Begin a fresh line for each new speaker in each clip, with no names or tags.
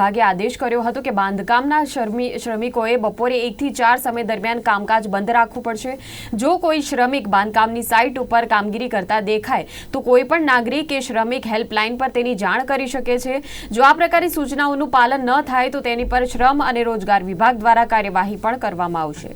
વિભાગે આદેશ કર્યો હતો કે બાંધકામના શ્રમિકોએ બપોરે 1 થી 4 સમય દરમિયાન કામકાજ બંધ રાખવું પડશે। જો કોઈ શ્રમિક બાંધકામની સાઇટ ઉપર કામગીરી કરતા દેખાય તો કોઈ પણ નાગરિક કે શ્રમિક હેલ્પલાઇન પર તેની જાણ કરી શકે છે। જો આ પ્રકારની સૂચનાઓનું પાલન ન થાય તો તેની પર શ્રમ અને રોજગાર વિભાગ દ્વારા કાર્યવાહી પણ કરવામાં આવશે।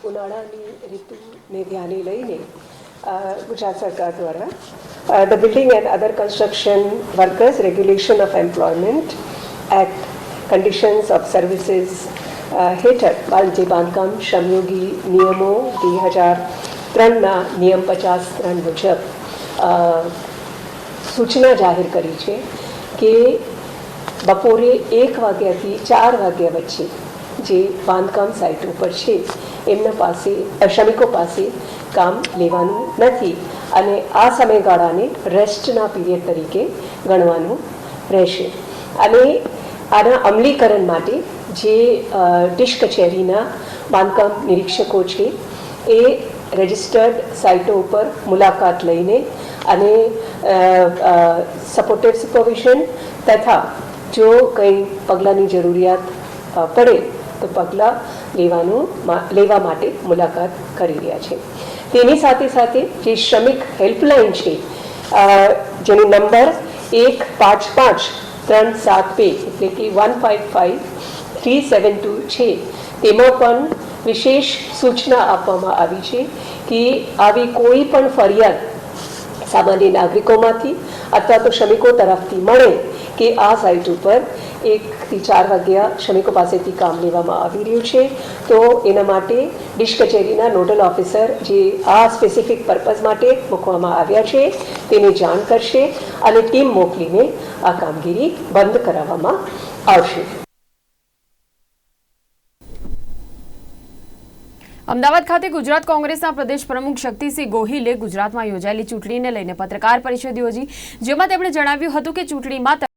ઉનાળાની ઋતુને ધ્યાને લઈને ગુજરાત સરકાર દ્વારા the building and other construction workers regulation of employment act conditions of services હેઠળ જે બાંધકામ શ્રમયોગી નિયમો 2003ના નિયમ 53 મુજબ સૂચના જાહેર કરી છે કે બપોરે 1 વાગ્યાથી 4 વાગ્યા વચ્ચે જે બાંધકામ સાઇટ ઉપર છે એમના પાસે શ્રમિકો પાસે કામ લેવાનું નથી અને આ સમયગાળાને રેસ્ટના પીરિયડ તરીકે ગણવાનું રહેશે। અને આના અમલીકરણ માટે જે ડિશ કચેરીના બાંધકામ નિરીક્ષકો છે એ રજિસ્ટર્ડ સાઇટો ઉપર મુલાકાત લઈને અને સપોર્ટેડ સુપરવિઝન તથા જો કંઈ પગલાંની જરૂરિયાત પડે તો પગલાં લેવા માટે મુલાકાત કરી રહ્યા છે। તેની સાથે સાથે જે શ્રમિક હેલ્પલાઇન છે જેનો નંબર 155372 એટલે કે 155372 છે તેમાં પણ વિશેષ સૂચના આપવામાં આવી છે કે આવી કોઈ પણ ફરિયાદ સામાન્ય નાગરિકોમાંથી અથવા તો શ્રમિકો તરફથી મળે કે આ સાઇટ ઉપર 1 થી 4 વાગ્યા શ્રમિકો પાસેથી કામ લેવામાં આવી રહ્યું છે તો એના માટે ડિશ કચેરીના નોડલ ઓફિસર જે આ સ્પેસિફિક પર્પઝ માટે મૂકવામાં આવ્યા છે તેને જાણ કરશે અને ટીમ મોકલીને આ કામગીરી બંધ કરાવવામાં આવશે।
અમદાવાદ ખાતે ગુજરાત કોંગ્રેસના પ્રદેશ પ્રમુખ શક્તિસિંહ ગોહિલે ગુજરાતમાં યોજાયેલી ચૂંટણીને લઈને પત્રકાર પરિષદ યોજી, જેમાં તેમણે જણાવ્યું હતું કે ચૂંટણીમાં